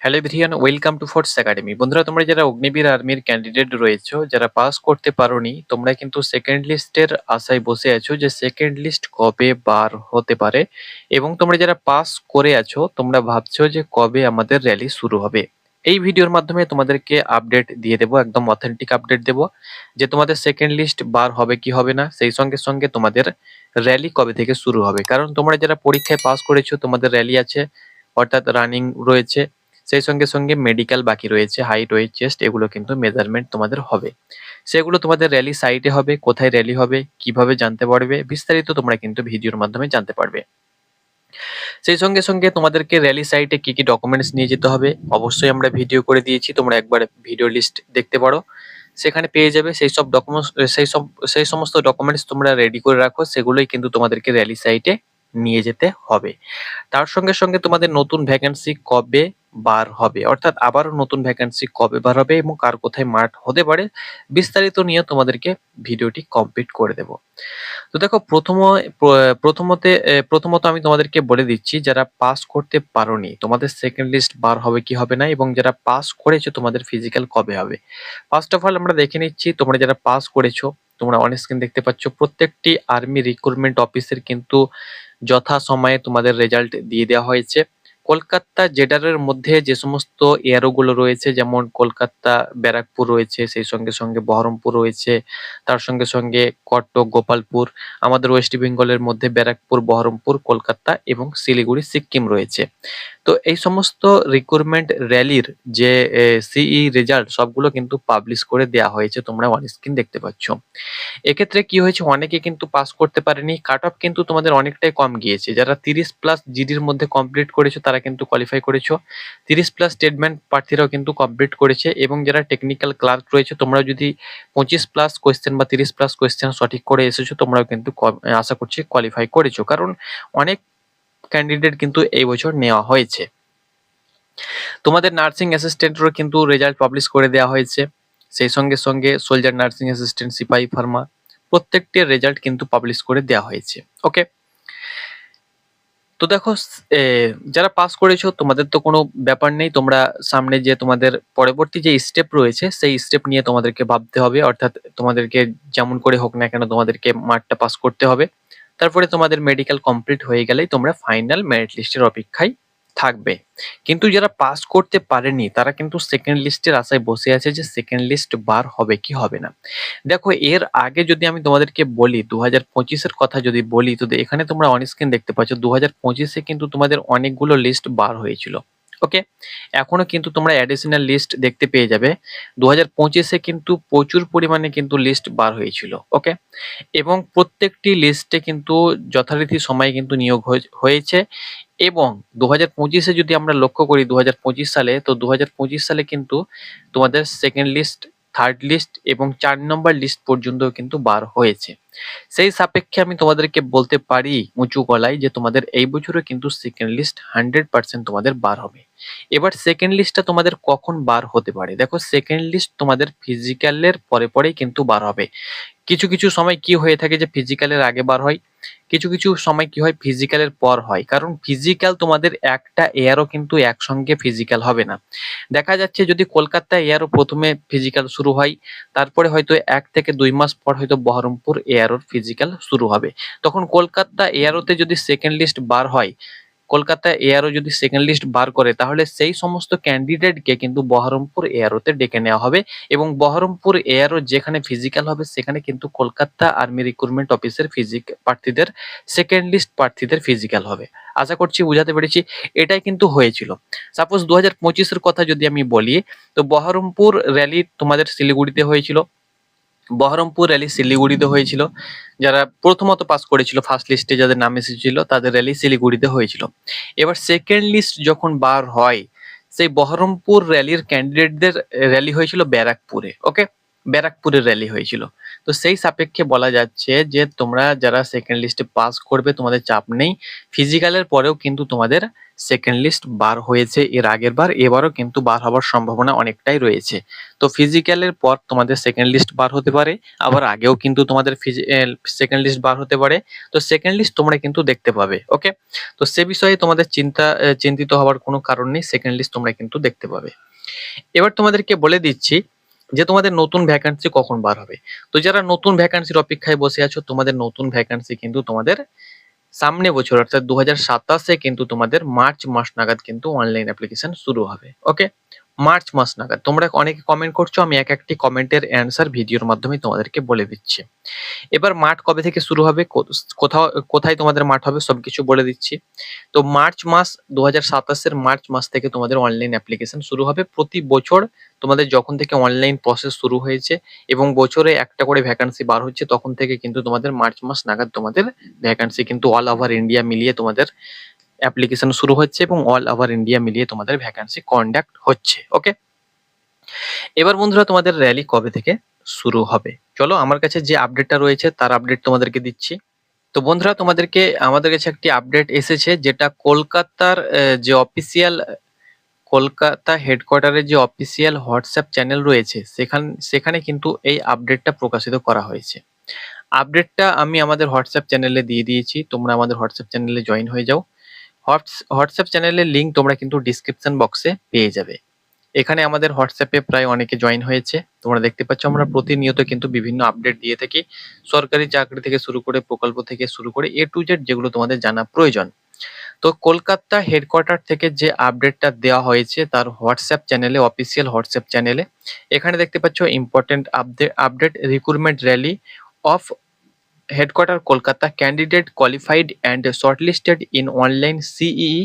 Hello everyone, welcome to force academy. বন্ধুরা, তোমরা যারা অগ্নিবীর আর্মির ক্যান্ডিডেট রয়েছো, যারা পাস করতে পারোনি, তোমরা কিন্তু সেকেন্ড লিস্টের আশায় বসে আছো যে সেকেন্ড লিস্ট কবে বার হতে পারে, এবং তোমরা যারা পাস করে আছো তোমরা ভাবছো যে কবে আমাদের র্যালি শুরু হবে। এই ভিডিওর মাধ্যমে তোমাদেরকে আপডেট দিয়ে দেবো, একদম অথেন্টিক আপডেট দেবো যে তোমাদের সেকেন্ড লিস্ট বার হবে কি হবে না, সেই সঙ্গে সঙ্গে তোমাদের র্যালি কবে থেকে শুরু হবে। কারণ তোমরা যারা পরীক্ষায় পাস করেছো তোমাদের র্যালি আছে, অর্থাৎ রানিং রয়েছে। সেই সঙ্গে সঙ্গে মেডিকেল বাকি রয়েছে, হাইট, ওয়েট, চেস্ট, এগুলো কিন্তু মেজারমেন্ট তোমাদের হবে। সেগুলো তোমাদের র্যালি সাইটে হবে, কোথায় র্যালি হবে, কিভাবে জানতে পারবে, বিস্তারিত তোমরা কিন্তু ভিডিওর মাধ্যমে জানতে পারবে। সেই সঙ্গে সঙ্গে তোমাদেরকে র্যালি সাইটে কি কি ডকুমেন্টস নিয়ে যেতে হবে অবশ্যই আমরা ভিডিও করে দিয়েছি, তোমরা একবার ভিডিও লিস্ট দেখতে পারো, সেখানে পেয়ে যাবে। সেই সমস্ত ডকুমেন্টস তোমরা রেডি করে রাখো, সেগুলোই কিন্তু তোমাদেরকে র্যালি সাইটে নিয়ে যেতে হবে। তার সঙ্গে সঙ্গে তোমাদের নতুন ভ্যাকেন্সি কবে বার হবে, অর্থাৎ আবারও নতুন ভ্যাকেন্সি কবে বার হবে এবং কার কোথায় মাঠ হতে পারে, বিস্তারিত নিয়ে তোমাদেরকে ভিডিওটি কমপ্লিট করে দেব। তো দেখো, প্রথমত আমি তোমাদেরকে বলে দিচ্ছি, যারা পাস করতে পারোনি তোমাদের সেকেন্ড লিস্ট বার হবে কি হবে না, এবং যারা পাস করেছো তোমাদের ফিজিক্যাল কবে হবে। ফার্স্ট অফ অল আমরা দেখে নিচ্ছি, তোমরা যারা পাস করেছো তোমরা অন স্ক্রিন দেখতে পাচ্ছ প্রত্যেকটি আর্মি রিক্রুটমেন্ট অফিসের কিন্তু যথা সময়ে তোমাদের রেজাল্ট দিয়ে দেওয়া হয়েছে। কলকাতা জেডারের মধ্যে যে সমস্ত এয়ারোগুলো রয়েছে, যেমন কলকাতা ব্যারাকপুর রয়েছে, সেই সঙ্গে সঙ্গে বহরমপুর রয়েছে, তার সঙ্গে সঙ্গে কটক, গোপালপুর, আমাদের ওয়েস্ট বেঙ্গলের মধ্যে ব্যারাকপুর, বহরমপুর, কলকাতা এবং শিলিগুড়ি, সিকিম রয়েছে। তো এই সমস্ত রিক্রুটমেন্ট র্যালির যে সিই রেজাল্ট সবগুলো কিন্তু পাবলিশ করে দেওয়া হয়েছে, তোমরা অন স্ক্রিন দেখতে পাচ্ছ। এক্ষেত্রে কি হয়েছে, অনেকে কিন্তু পাস করতে পারেনি, কাট অফ কিন্তু তোমাদের অনেকটাই কম গিয়েছে। যারা 30+ জিডির মধ্যে কমপ্লিট করেছো তারা কিন্তু কোয়ালিফাই করেছো, 30+ স্টেটমেন্ট প্রার্থীরাও কিন্তু কমপ্লিট করেছে, এবং যারা টেকনিক্যাল ক্লার্ক রয়েছে তোমরা যদি 25+ কোয়েশ্চেন বা 30+ কোয়েশ্চেন সঠিক করে এসেছো, তোমরাও কিন্তু আশা করছি কোয়ালিফাই করেছো, কারণ অনেক ক্যান্ডিডেট কিন্তু এই বছর নেওয়া হয়েছে। তোমাদের নার্সিং অ্যাসিস্ট্যান্টেরও কিন্তু রেজাল্ট পাবলিশ করে দেওয়া হয়েছে, সেই সঙ্গে সঙ্গে সোলজার নার্সিং অ্যাসিস্ট্যান্ট, সিপাহি, ফার্মা, প্রত্যেকটির রেজাল্ট কিন্তু পাবলিশ করে দেওয়া হয়েছে। ওকে, তো দেখো, যারা পাস করেছো তোমাদের তো কোনো ব্যাপার নেই, তোমরা সামনে যে তোমাদের পরবর্তী যে স্টেপ রয়েছে সেই স্টেপ নিয়ে তোমাদেরকে ভাবতে হবে, অর্থাৎ তোমাদেরকে যেমন করে হোক না কেন তোমাদেরকে মার্কটা পাস করতে হবে। তারপরে তোমাদের মেডিকেল কমপ্লিট হয়ে গেলেই তোমরা ফাইনাল মেরিট লিস্টের অপেক্ষায় থাকবে। কিন্তু যারা পাস করতে পারেনি তারা কিন্তু সেকেন্ড লিস্টের আশায় বসে আছে যে সেকেন্ড লিস্ট বার হবে কি হবে না। দেখো, এর আগে যদি আমি তোমাদেরকে বলি 2025-এর কথা যদি বলি, তো এখানে তোমরা অন স্ক্রিন দেখতে পাচ্ছ 2025-এ কিন্তু তোমাদের অনেকগুলো লিস্ট বার হয়েছিল। ওকে, এখনো কিন্তু তোমরা অ্যাডিশনাল লিস্ট দেখতে পেয়ে যাবে। 2025-এ কিন্তু প্রচুর পরিমাণে কিন্তু লিস্ট বার হয়েছিল। ওকে, এবং প্রত্যেকটি লিস্টে কিন্তু যথারীতি সময়ে কিন্তু নিয়োগ হয়েছে। এবং 2025-এ যদি আমরা লক্ষ্য করি 2025 সালে, তো 2025 সালে কিন্তু তোমাদের সেকেন্ড লিস্ট, থার্ড লিস্ট এবং 4 নম্বর লিস্ট পর্যন্ত কিন্তু বার হয়েছে। সেই সাপেক্ষে আমি তোমাদেরকে বলতে পারি উঁচু গলায় যে তোমাদের এই বছরও কিন্তু সেকেন্ড লিস্ট 100% তোমাদের বার হবে। এবার সেকেন্ড লিস্টটা তোমাদের কখন বার হতে পারে, দেখো সেকেন্ড লিস্ট তোমাদের ফিজিক্যালের পরে পরেই কিন্তু বার হবে। কিছু কিছু সময় কি হয়ে থাকে যে ফিজিক্যালের আগে বার হয়, কিছু কিছু সময় কি হয় ফিজিক্যালের পর হয়, কারণ ফিজিক্যাল তোমাদের একটা এয়ারও কিন্তু একসঙ্গে ফিজিক্যাল হবে না। দেখা যাচ্ছে যদি কলকাতা এয়ারও প্রথমে ফিজিক্যাল শুরু হয়, তারপরে হয়তো 1 থেকে 2 মাস পর হয়তো বহরমপুর এয়ারোর ফিজিক্যাল শুরু হবে। তখন কলকাতা এয়ারোতে যদি সেকেন্ড লিস্ট বার হয়, কলকাতা এয়ারও যদি সেকেন্ড লিস্ট বার করে, তাহলে সেই সমস্ত ক্যান্ডিডেটকে কিন্তু বহরমপুর এয়ারোতে ডেকে নেওয়া হবে, এবং বহরমপুর এয়ারও যেখানে ফিজিক্যাল হবে সেখানে কিন্তু কলকাতা আর্মি রিক্রুটমেন্ট অফিসের প্রার্থীদের, সেকেন্ড লিস্ট প্রার্থীদের ফিজিক্যাল হবে। আশা করছি বুঝাতে পেরেছি। এটাই কিন্তু হয়েছিল। সাপোজ 2025-এর কথা যদি আমি বলি, তো বহরমপুর র্যালি তোমাদের শিলিগুড়িতে হয়েছিল, বহরমপুর র্যালি শিলিগুড়িতে হয়েছিল। যারা প্রথমত পাস করেছিল ফার্স্ট লিস্টে যাদের নাম এসেছিল তাদের র্যালি শিলিগুড়িতে হয়েছিল। এবার সেকেন্ড লিস্ট যখন বার হয়, সেই বহরমপুর র্যালির ক্যান্ডিডেটদের র্যালি হয়েছিল ব্যারাকপুরে। ওকে, ব্যারাকপুরের র্যালি হয়েছিল। তো সেই সাপেক্ষে বলা যাচ্ছে যে তোমরা যারা সেকেন্ড লিস্টে পাস করবে তোমাদের চাপ নেই। ফিজিক্যালের পরেও কিন্তু তোমাদের সেকেন্ড লিস্ট বার হয়েছে এর আগের বার, এবারও কিন্তু বার হওয়ার সম্ভাবনা অনেকটাই রয়েছে। তো ফিজিক্যালের পর তোমাদের সেকেন্ড লিস্ট বার হতে পারে, আবার আগেও কিন্তু তোমাদের সেকেন্ড লিস্ট বার হতে পারে। তো সেকেন্ড লিস্ট তোমরা কিন্তু দেখতে পাবে। ওকে, তো সে বিষয়ে তোমাদের চিন্তিত হওয়ার কোনো কারণ নেই, সেকেন্ড লিস্ট তোমরা কিন্তু দেখতে পাবে। এবার তোমাদেরকে বলে দিচ্ছি যে তোমাদের নতুন ভ্যাকান্সি কখন বার হবে। তো যারা নতুন ভ্যাকান্সির অপেক্ষায় বসে আছো, তোমাদের নতুন ভ্যাকান্সি কিন্তু তোমাদের সামনে বছর অর্থাৎ 2027-এ কিন্তু তোমাদের মার্চ মাস নাগাদ কিন্তু অনলাইন অ্যাপ্লিকেশন শুরু হবে। ওকে, মার্চ মাস নাগাদ। তোমরা অনেকে কমেন্ট করছো, আমি এক একটি কমেন্টের অ্যান্সার ভিডিওর মাধ্যমে তোমাদেরকে বলে দিচ্ছি। এবার মাঠ কবে থেকে শুরু হবে, কোথায় তোমাদের মাঠ হবে সবকিছু বলে দিচ্ছি। তো মার্চ মাস 2027-এর মার্চ মাস থেকে তোমাদের অনলাইন অ্যাপ্লিকেশন শুরু হবে। প্রতি বছর তোমাদের যখন থেকে অনলাইন প্রসেস শুরু হয়েছে এবং বছরে একটা করে ভ্যাকান্সি বার হচ্ছে, তখন থেকে কিন্তু তোমাদের মার্চ মাস নাগাদ তোমাদের ভ্যাকান্সি কিন্তু অল ওভার ইন্ডিয়া মিলিয়ে তোমাদের অ্যাপ্লিকেশন শুরু হচ্ছে এবং অল ওভার ইন্ডিয়া মিলিয়ে তোমাদের ভ্যাকান্সি কন্ডাক্ট হচ্ছে। ওকে, এবার বন্ধুরা তোমাদের র্যালি কবে থেকে শুরু হবে, চলো আমার কাছে যে আপডেটটা রয়েছে তার আপডেট তোমাদেরকে দিচ্ছি। তো বন্ধুরা তোমাদেরকে আমাদের কাছে একটি আপডেট এসেছে, যেটা কলকাতার যে অফিসিয়াল কলকাতা হেডকোয়ার্টারের যে অফিসিয়াল হোয়াটসঅ্যাপ চ্যানেল রয়েছে সেখানে কিন্তু এই আপডেটটা প্রকাশিত করা হয়েছে। আপডেটটা আমি আমাদের হোয়াটসঅ্যাপ চ্যানেলে দিয়ে দিয়েছি, তোমরা আমাদের হোয়াটসঅ্যাপ চ্যানেলে জয়েন হয়ে যাও। হোয়াটসঅ্যাপ চ্যানেলের লিঙ্ক তোমরা কিন্তু ডিসক্রিপশন বক্সে পেয়ে যাবে। এখানে আমাদের হোয়াটসঅ্যাপে প্রায় অনেকে জয়েন হয়েছে, তোমরা দেখতে পাচ্ছ আমরা প্রতিনিয়ত কিন্তু বিভিন্ন আপডেট দিয়ে থাকি, সরকারি চাকরি থেকে শুরু করে প্রকল্প থেকে শুরু করে A to Z যেগুলো তোমাদের জানা প্রয়োজন। তো কলকাতা হেডকোয়ার্টার থেকে যে আপডেটটা দেওয়া হয়েছে তার হোয়াটসঅ্যাপ চ্যানেলে, অফিসিয়াল হোয়াটসঅ্যাপ চ্যানেলে, এখানে দেখতে পাচ্ছ important update recruitment rally of headquarter Kolkata, candidate qualified and shortlisted in online CEE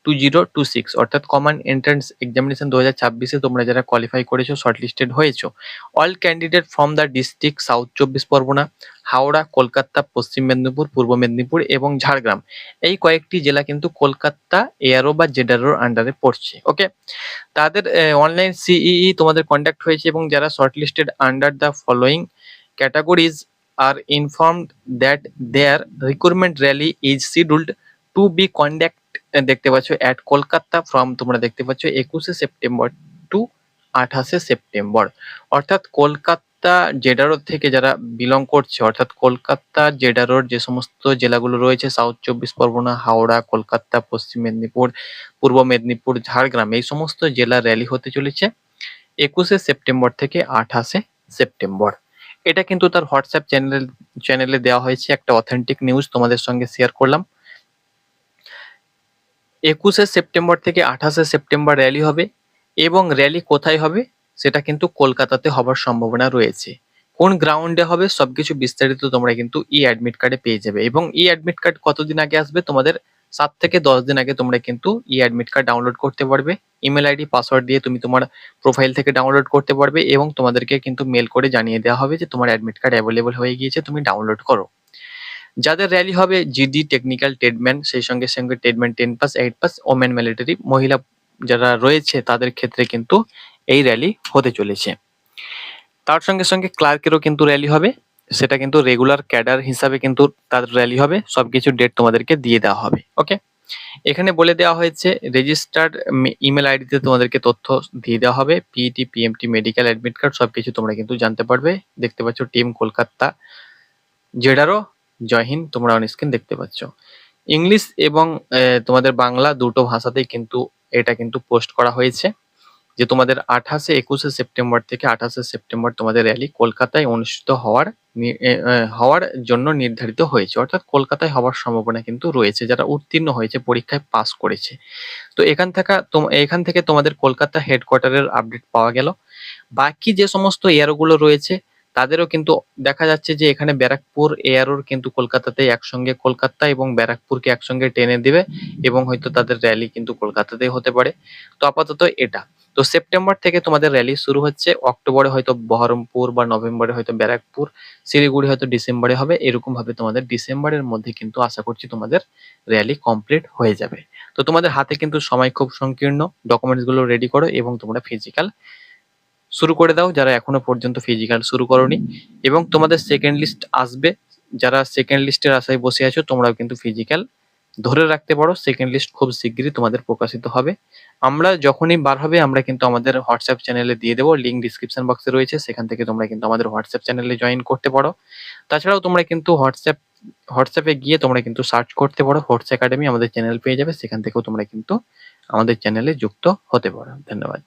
2026 অর্থাৎ কমন এন্ট্রান্স এক্সামিনেশন 2026-এ তোমরা যারা কোয়ালিফাই করেছো, শর্টলিস্টেড হয়েছো, all candidate from the district south 24 Pargana, Howrah, Kolkata, পশ্চিম মেদিনীপুর, পূর্ব মেদিনীপুর এবং ঝাড়গ্রাম, এই কয়েকটি জেলা কিন্তু কলকাতা এআরও বা জেডারওর আন্ডারে পড়ছে। ওকে, তাদের অনলাইন সিইই তোমাদের কন্ডাক্ট হয়েছে এবং যারা shortlisted under the following categories are informed that their recruitment rally is scheduled to be conduct, দেখতে পাচ্ছ অ্যাট কলকাতা ফ্রম, তোমরা দেখতে পাচ্ছ 21শে সেপ্টেম্বর টু 28শে সেপ্টেম্বর, অর্থাৎ কলকাতা জেডারোর থেকে যারা বিলং করছে, অর্থাৎ কলকাতা জেডারোর যে সমস্ত জেলাগুলো রয়েছে সাউথ 24 পরগনা, হাওড়া, কলকাতা, পশ্চিম মেদিনীপুর, পূর্ব মেদিনীপুর, ঝাড়গ্রাম, এই সমস্ত জেলা র্যালি হতে চলেছে 21শে সেপ্টেম্বর থেকে 28শে সেপ্টেম্বর। এটা কিন্তু তার হোয়াটসঅ্যাপ চ্যানেলে দেওয়া হয়েছে, একটা অথেন্টিক নিউজ তোমাদের সঙ্গে শেয়ার করলাম। 21শে সেপ্টেম্বর থেকে 28শে সেপ্টেম্বর র্যালি হবে এবং র্যালি কোথায় হবে সেটা কিন্তু কলকাতাতে হবার সম্ভাবনা রয়েছে। কোন গ্রাউন্ডে হবে সবকিছু বিস্তারিত তোমরা কিন্তু ই অ্যাডমিট কার্ডে পেয়ে যাবে এবং ই অ্যাডমিট কার্ড কতদিন আগে আসবে, তোমাদের 7 থেকে 10 দিন আগে তোমরা কিন্তু ই অ্যাডমিট কার্ড ডাউনলোড করতে পারবে। ইমেল আইডি পাসওয়ার্ড দিয়ে তুমি তোমার প্রোফাইল থেকে ডাউনলোড করতে পারবে এবং তোমাদেরকে কিন্তু মেল করে জানিয়ে দেওয়া হবে যে তোমার অ্যাডমিট কার্ড অ্যাভেলেবল হয়ে গিয়েছে, তুমি ডাউনলোড করো। যাদের র্যালি হবে জিডি, টেকনিক্যাল, ট্রেডম্যান, সেই সঙ্গে সঙ্গে tradesman 10 pass, 8 pass, women military, মহিলা যারা রয়েছে তাদের ক্ষেত্রে কিন্তু এই র্যালি হতে চলেছে। তার সঙ্গে সঙ্গে ক্লার্কেরও কিন্তু র্যালি হবে, সেটা কিন্তু রেগুলার ক্যাডার হিসাবে কিন্তু তাদের র্যালি হবে, সবকিছু ডেট তোমাদেরকে দিয়ে দেওয়া হবে। ওকে, এখানে বলে দেওয়া হয়েছে রেজিস্টার্ড ইমেল আইডিতে তোমাদেরকে তথ্য দিয়ে দেওয়া হবে, PET, PMT, medical, admit card সবকিছু তোমরা কিন্তু জানতে পারবে। দেখতে পাচ্ছ টিম কলকাতা জেডারও, জয় হিন্দ, তোমরা অন স্ক্রিন দেখতে পাচ্ছ। ইংলিশ এবং তোমাদের বাংলা দুটো ভাষাতেই কিন্তু এটা কিন্তু পোস্ট করা হয়েছে যে তোমাদের 21শে সেপ্টেম্বর থেকে 28শে সেপ্টেম্বর তোমাদের র্যালি কলকাতায় অনুষ্ঠিত হওয়ার জন্য নির্ধারিত হয়েছে, অর্থাৎ কলকাতায় হওয়ার সম্ভাবনা কিন্তু রয়েছে যারা উত্তীর্ণ হয়েছে, পরীক্ষায় পাস করেছে। তো এখান থেকে তোমাদের কলকাতা হেডকোয়ার্টারের আপডেট পাওয়া গেল। বাকি যে সমস্ত এয়ারগুলো রয়েছে তাদেরও কিন্তু দেখা যাচ্ছে যে এখানে ব্যারাকপুর এয়ারোর কিন্তু কলকাতাতে একসঙ্গে, কলকাতা এবং ব্যারাকপুরকে একসঙ্গে টেনে দেবে এবং হয়তো তাদের র্যালি কিন্তু কলকাতাতেই হতে পারে। তো আপাতত এটা। তো সেপ্টেম্বর থেকে তোমাদের র্যালি শুরু হচ্ছে, অক্টোবরে হয়তো বহরমপুর বা নভেম্বরে হয়তো ব্যারাকপুর, শিলিগুড়ি হয়তো ডিসেম্বরে হবে, এরকম ভাবে তোমাদের ডিসেম্বরের মধ্যে কিন্তু আশা করছি তোমাদের র্যালি কমপ্লিট হয়ে যাবে। তো তোমাদের হাতে কিন্তু সময় খুব সংকীর্ণ, ডকুমেন্টস গুলো রেডি করো এবং তোমরা ফিজিক্যাল শুরু করে দাও যারা এখনো পর্যন্ত ফিজিক্যাল শুরু করোনি, এবং তোমাদের সেকেন্ড লিস্ট আসবে। যারা সেকেন্ড লিস্টের আশায় বসে আছো তোমরাও কিন্তু ফিজিক্যাল ধরে রাখতে পারো, সেকেন্ড লিস্ট খুব শিগগিরই তোমাদের প্রকাশিত হবে। আমরা যখনই বার হবে আমরা কিন্তু আমাদের হোয়াটসঅ্যাপ চ্যানেলে দিয়ে দেবো, লিঙ্ক ডিসক্রিপশন বক্সে রয়েছে, সেখান থেকে তোমরা কিন্তু আমাদের হোয়াটসঅ্যাপ চ্যানেলে জয়েন করতে পারো। তাছাড়াও তোমরা কিন্তু হোয়াটসঅ্যাপে গিয়ে তোমরা কিন্তু সার্চ করতে পারো ফোর্স একাডেমি, আমাদের চ্যানেল পেয়ে যাবে, সেখান থেকেও তোমরা কিন্তু আমাদের চ্যানেলে যুক্ত হতে পারো। ধন্যবাদ।